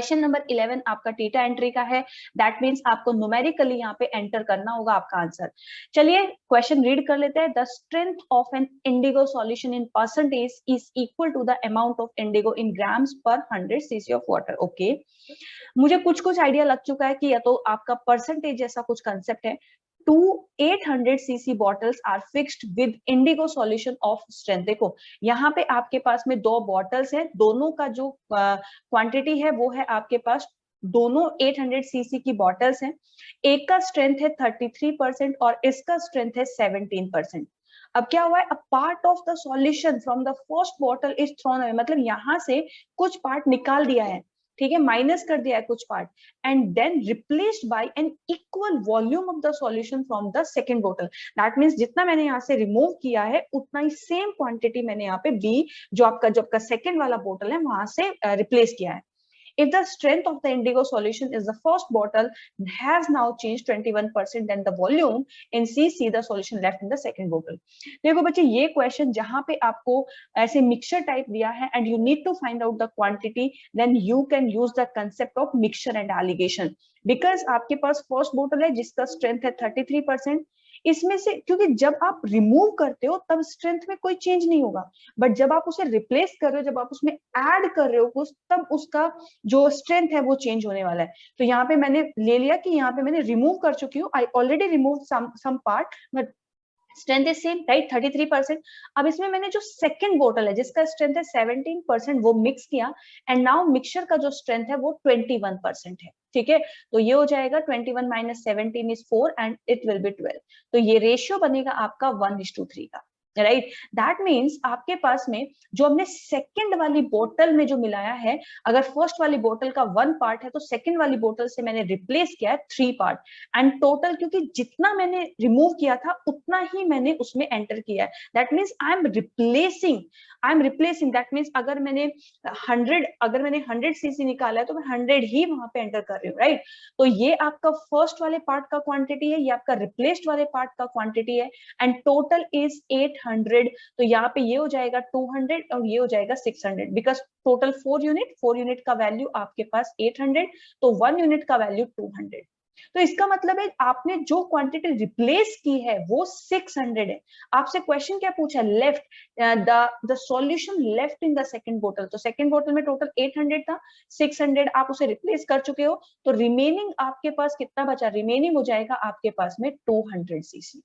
Question number 11 आपका data entry का है। दैट मींस आपको न्यूमेरिकली यहाँ पे एंटर करना होगा आपका आंसर। चलिए क्वेश्चन रीड कर लेते हैं। The strength of an indigo solution in percentage is equal to the amount of indigo in grams per 100 cc of water. Okay, मुझे कुछ कुछ आइडिया लग चुका है कि या तो आपका परसेंटेज जैसा कुछ कंसेप्ट है। 800 cc bottles are fixed with indigo solution of strength। देखो यहाँ पे आपके पास में दो बॉटल्स है, दोनों का जो क्वांटिटी है वो है आपके पास, दोनों 800 cc की बॉटल्स हैं। एक का स्ट्रेंथ है 33% और इसका स्ट्रेंथ है 17%। अब क्या हुआ है, a part of the solution from the first bottle is thrown away, मतलब यहाँ से कुछ पार्ट निकाल दिया है, ठीक है, माइनस कर दिया है कुछ part, and then replaced by an equal volume of the solution from the second बोतल। दैट मींस जितना मैंने यहाँ से रिमूव किया है उतना ही सेम क्वांटिटी मैंने यहाँ पे बी जो आपका सेकंड वाला बोतल है वहां से रिप्लेस किया है। If the strength of the indigo solution is the first bottle has now changed 21%, then the volume in cc the solution left in the second bottle। देखो बच्चे ये क्वेश्चन जहां पे आपको ऐसे मिक्सचर टाइप दिया है and you need to find out the quantity, then you can use the concept of mixture and alligation. Because आपके पास फर्स्ट बोतल है जिसका स्ट्रेंथ है 33%, इसमें से क्योंकि जब आप रिमूव करते हो तब स्ट्रेंथ में कोई चेंज नहीं होगा, बट जब आप उसे रिप्लेस कर रहे हो, जब आप उसमें ऐड कर रहे हो कुछ, तब उसका जो स्ट्रेंथ है वो चेंज होने वाला है। तो यहाँ पे मैंने ले लिया कि यहाँ पे मैंने रिमूव कर चुकी हूँ, I already remove some part, but strength is same, right, 33%। अब इसमें मैंने जो सेकंड बोतल है जिसका स्ट्रेंथ है 17% वो मिक्स किया, एंड नाउ मिक्सचर का जो स्ट्रेंथ है वो 21% है, ठीक है। तो ये हो जाएगा 21 minus 17 is 4 and it will be 12। तो ये रेशियो बनेगा आपका 1:3 का, राइट। दैट मीन्स आपके पास में जो हमने सेकंड वाली बोतल में जो मिलाया है, अगर फर्स्ट वाली बोतल का 1 पार्ट है तो सेकंड वाली बोतल से मैंने रिप्लेस किया है 3 पार्ट, एंड टोटल क्योंकि जितना मैंने रिमूव किया था उतना ही मैंने उसमें एंटर किया है। That means I am replacing. That means अगर मैंने 100 cc निकाला है तो मैं 100 ही वहां पे एंटर कर रही हूँ, राइट। तो ये आपका फर्स्ट वाले पार्ट का क्वांटिटी है, ये आपका रिप्लेस्ड वाले पार्ट का क्वांटिटी है, एंड टोटल इज 800। तो यहाँ पे ये हो जाएगा 200 और ये हो जाएगा 600, बिकॉज टोटल 4 यूनिट का वैल्यू आपके पास 800, तो 1 यूनिट का वैल्यू 200। तो इसका मतलब है आपने जो क्वांटिटी रिप्लेस की है वो 600 है। आपसे क्वेश्चन क्या पूछा, left the solution left in the second बोतल, तो सेकंड बोतल में टोटल 800 था, 600 आप उसे रिप्लेस कर चुके हो, तो रिमेनिंग आपके पास कितना बचा, रिमेनिंग हो जाएगा आपके पास में 200 cc,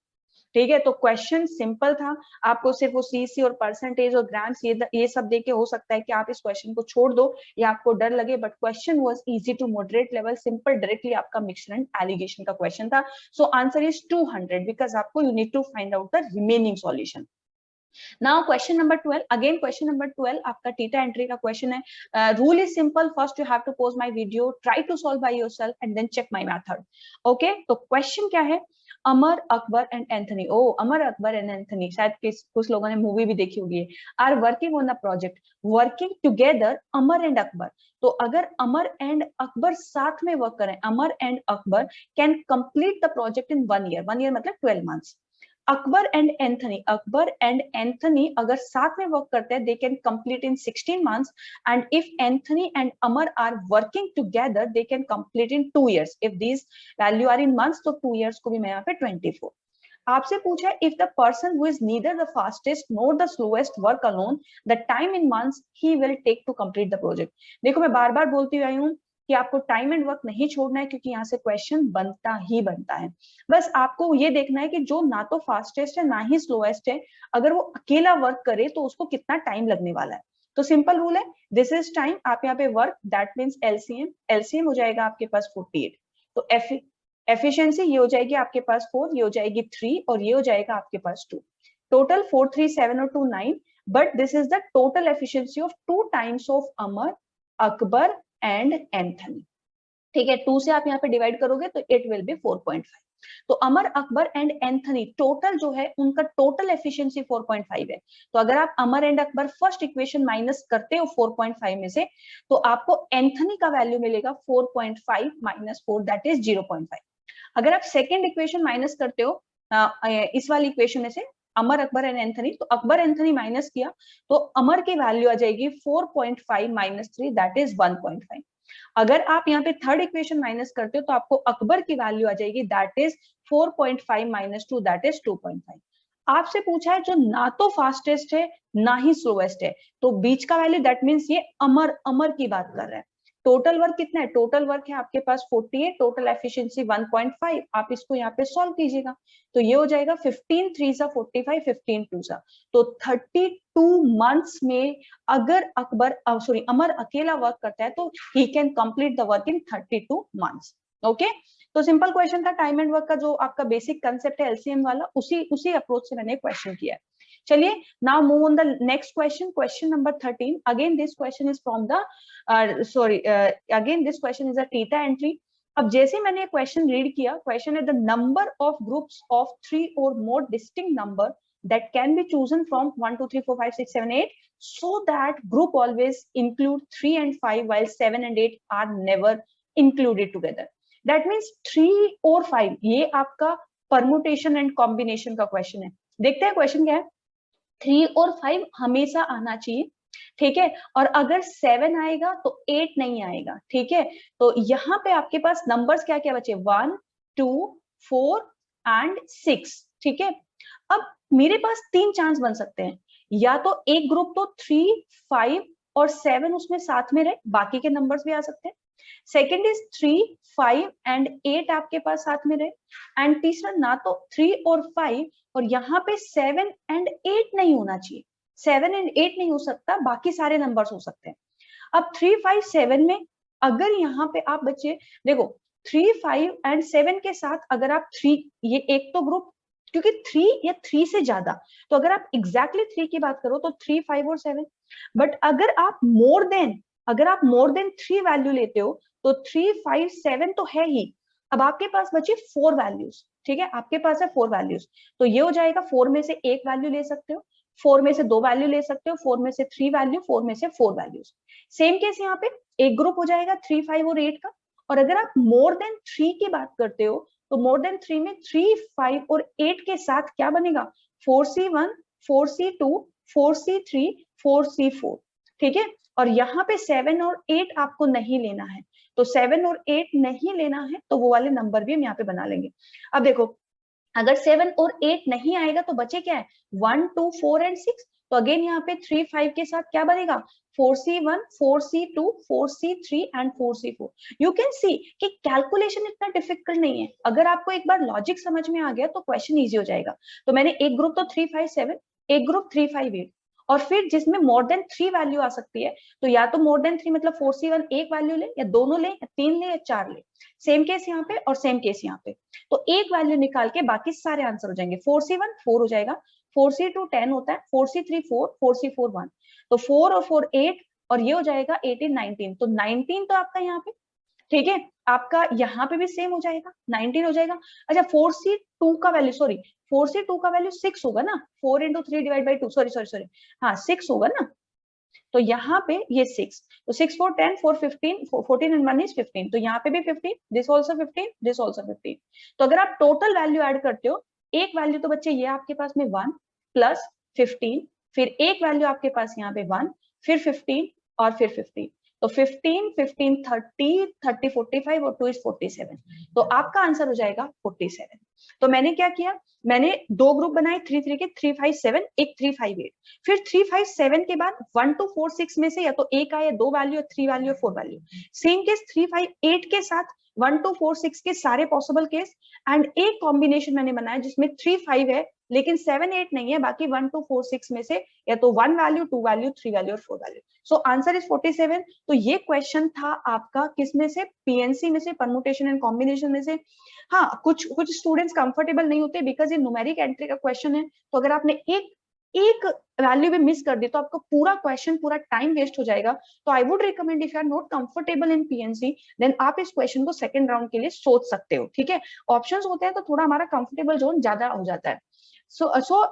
ठीक है। तो क्वेश्चन सिंपल था, आपको सिर्फ वो सीसी और परसेंटेज और ग्राम्स ये सब देके हो सकता है कि आप इस क्वेश्चन को छोड़ दो या आपको डर लगे, but question was easy to moderate level, simple, directly आपका मिक्सचर एंड एलिगेशन का क्वेश्चन था। सो आंसर इज 200 बिकॉज आपको you need to find out the remaining solution. Now question number 12, again question number 12 आपका data entry का question है। Rule is simple, first you have to pause my video, try to solve by yourself and then check my method. Okay, तो question क्या है, Amar Akbar and Anthony, ओ Amar Akbar and Anthony, शायद कुछ लोगों ने मूवी भी देखी होगी, are working on a project, working together Amar and Akbar. तो अगर अमर एंड अकबर साथ में वर्क करें, Amar and Akbar can complete the project in 1 year, 1 year मतलब 12 मंथ्स। अकबर एंड एंथनी अगर साथ में वर्क करते हैं, they can complete in 16 months, and if Anthony and Amar are working together they can complete in 2 years. If this value are in months तो 2 years को भी मैं यहाँ पे 24। आपसे पूछा है, if the person who is neither the fastest nor the slowest work alone, the time in months he will take to complete the project. देखो मैं बार बार बोलती आई हूँ कि आपको टाइम एंड वर्क नहीं छोड़ना है, क्योंकि यहाँ से क्वेश्चन बनता ही बनता है। बस आपको ये देखना है कि जो ना तो फास्टेस्ट है ना ही स्लोएस्ट है, अगर वो अकेला वर्क करे तो उसको कितना टाइम लगने वाला है। तो सिंपल रूल है, दिस इज टाइम, आप यहाँ पे वर्क, दैट मीन्स एलसीएम हो जाएगा आपके पास 48। तो एफिशिएंसी ये हो जाएगी आपके पास 4, ये हो जाएगी 3 और ये हो जाएगा आपके पास 2। टोटल 4, 3, 7 और 2, 9, but this is the total efficiency of 2 times of Amar, Akbar and Anthony, ठीक है। 2 से आप यहाँ पे डिवाइड करोगे तो इट विल बी 4.5। तो अमर, अकबर एंड एंथनी टोटल जो है उनका टोटल एफिशिएंसी 4.5 है। तो अगर आप Amar and Akbar first equation minus करते हो 4.5 में से, तो आपको एंथनी का वैल्यू मिलेगा 4.5 माइनस 4, दैट इज 0.5। अगर आप सेकेंड इक्वेशन माइनस करते हो इस वाली इक्वेशन में से, अमर, अकबर एंड एंथनी, तो अकबर एंथनी माइनस किया तो अमर की वैल्यू आ जाएगी 4.5 माइनस 3, दैट इज 1.5। अगर आप यहाँ पे थर्ड इक्वेशन माइनस करते हो तो आपको अकबर की वैल्यू आ जाएगी, that is 4.5 minus 2, that is 2.5। आपसे पूछा है जो ना तो फास्टेस्ट है ना ही स्लोएस्ट है, तो बीच का वैल्यू, दैट मींस ये अमर की बात कर रहा है। टोटल वर्क कितना है? टोटल वर्क है आपके पास 40 है, टोटल एफिशिएंसी 1.5। आप इसको यहाँ पे सॉल्व कीजिएगा तो ये हो जाएगा 15 3 सा 45, 15 2 सा, तो 32 मंथ्स में अगर अमर अकेला वर्क करता है तो he can complete the work in 32 months. Okay, तो सिंपल क्वेश्चन था, टाइम एंड वर्क का जो आपका बेसिक कंसेप्ट है एलसीएम वाला, उसी अप्रोच से मैंने क्वेश्चन किया है। चलिए now move on the next question, question number 13। Again this question is from the again this question is a theta entry. अब जैसे मैंने क्वेश्चन रीड किया, क्वेश्चन है the number of groups of 3 और more distinct number that can be chosen from 1 2 3 4 5 6 7 8 so that group always include 3 and 5 while 7 and 8 are never included together. That means 3 और 5 ये आपका permutation and combination का question है। देखते हैं question क्या है। 3 और 5 हमेशा आना चाहिए, ठीक है, और अगर 7 आएगा तो 8 नहीं आएगा, ठीक है। तो यहाँ पे आपके पास नंबर्स क्या क्या बचे, 1 2 4 एंड 6, ठीक है। अब मेरे पास 3 चांस बन सकते हैं, या तो एक ग्रुप तो 3 5 और 7 उसमें साथ में रहे, बाकी के नंबर्स भी आ सकते हैं। सेकेंड इज 3 5 एंड 8 आपके पास साथ में रहे, एंड तीसरा ना तो 3 और 5 और यहाँ पे 7 एंड 8 नहीं होना चाहिए, 7 एंड 8 नहीं हो सकता, बाकी सारे नंबर्स हो सकते हैं। अब 3 5 7 में अगर यहाँ पे आप बच्चे देखो 3 5 एंड 7 के साथ अगर आप 3, ये एक तो ग्रुप, क्योंकि 3 या 3 से ज्यादा, तो अगर आप एग्जैक्टली 3 की बात करो तो 3 5 और 7, बट अगर आप मोर देन 3 वैल्यू लेते हो तो 3 5 7 तो है ही। अब आपके पास बचे 4 वैल्यूज, ठीक है, आपके पास है 4 वैल्यूज, तो ये हो जाएगा 4 में से एक वैल्यू ले सकते हो, 4 में से 2 वैल्यू ले सकते हो, 4 में से 3 वैल्यू, 4 में से 4 वैल्यूज। सेम केस यहाँ पे एक ग्रुप हो जाएगा 3 5 और 8 का, और अगर आप मोर देन 3 की बात करते हो तो मोर देन 3 में 3 5 और 8 के साथ क्या बनेगा, 4C1 4C2 4C3 4C4, ठीक है। और यहाँ पे 7 और 8 आपको नहीं लेना है, तो 7 और 8 नहीं लेना है तो वो वाले नंबर भी हम यहाँ पे बना लेंगे। अब देखो अगर 7 और 8 नहीं आएगा तो बचे क्या है, 1 2 4 एंड 6, तो अगेन यहाँ पे 3 5 के साथ क्या बनेगा, 4C1 4C2 4C3 and 4C4। You can see कि कैलकुलेशन इतना डिफिकल्ट नहीं है, अगर आपको एक बार लॉजिक समझ में आ गया तो क्वेश्चन इजी हो जाएगा। तो मैंने एक ग्रुप तो 3 5 7, एक ग्रुप 3 5 8, और फिर जिसमें मोर देन 3 वैल्यू आ सकती है, तो या तो मोर देन 3 मतलब 4C1 एक वैल्यू ले, या दोनों ले, या 3 ले, या 4 ले। सेम केस यहाँ पे और सेम केस यहाँ पे, तो एक वैल्यू निकाल के बाकी सारे आंसर हो जाएंगे। 4C1 4 हो जाएगा, 4C2 10 होता है, 4C3 4, 4C4 1, तो 4 और 4 8, और ये हो जाएगा 18 19, तो 19 तो आपका यहाँ पे, ठीक है, आपका यहाँ पे भी सेम हो जाएगा, 19 हो जाएगा। अच्छा 4C2 का वैल्यू, सॉरी 4C2 का वैल्यू 6 होगा ना, 4 इंटू 3 डिवाइड बाई 2, सॉरी हाँ 6 होगा ना, तो यहाँ पे ये 6, तो 6 4 10 4 15, 14 एंड 1 इज 15, तो यहाँ पे भी 15, दिस ऑल्सो 15, दिस ऑल्सो 15। तो अगर आप टोटल वैल्यू ऐड करते हो, एक वैल्यू तो बच्चे ये आपके पास में 1 प्लस 15, फिर एक वैल्यू आपके पास यहाँ पे 1, फिर 15 और फिर 15, तो 15 15 30 30 45 और 2 इज 47, तो आपका आंसर हो जाएगा 47। तो मैंने क्या किया, मैंने दो ग्रुप बनाए 3 3 के, 3 5 7 एक 3 5 8, फिर 3 5 7 के बाद 1 2 4 6 में से या तो एक आया, दो value, 3 value, 4 value. Same case 3 5 8 के साथ 1 2 4 6 के सारे पॉसिबल केस, एंड एक कॉम्बिनेशन मैंने बनाया जिसमें 3 5 है लेकिन 7 8 नहीं है, बाकी 1 2 4 6 में से या तो 1 वैल्यू, 2 वैल्यू, 3 वैल्यू और 4 वैल्यू। So answer is 47। तो ये क्वेश्चन था आपका किस में से, पीएनसी में से, परमुटेशन एंड कॉम्बिनेशन में से। हाँ कुछ स्टूडेंट्स कंफर्टेबल नहीं होते बिकॉज ये न्यूमेरिक एंट्री का क्वेश्चन है, तो अगर आपने एक वैल्यू भी मिस कर दी तो आपका पूरा क्वेश्चन, पूरा टाइम वेस्ट हो जाएगा। तो I would recommend if you are not comfortable in PNC then आप इस क्वेश्चन को सेकंड राउंड के लिए सोच सकते हो, ठीक है। ऑप्शंस होते हैं तो थोड़ा हमारा कंफर्टेबल जोन ज्यादा हो जाता है। So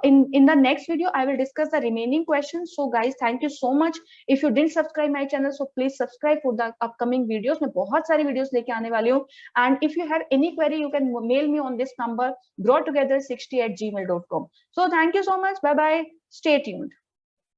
in the next video I will discuss the remaining questions. So guys, thank you so much. If you didn't subscribe my channel, so please subscribe for the upcoming videos. मैं बहुत सारी videos लेके आने वाली हूँ, and if you have any query you can mail me on this number growtogether60@gmail.com. So thank you so much. Bye bye. Stay tuned.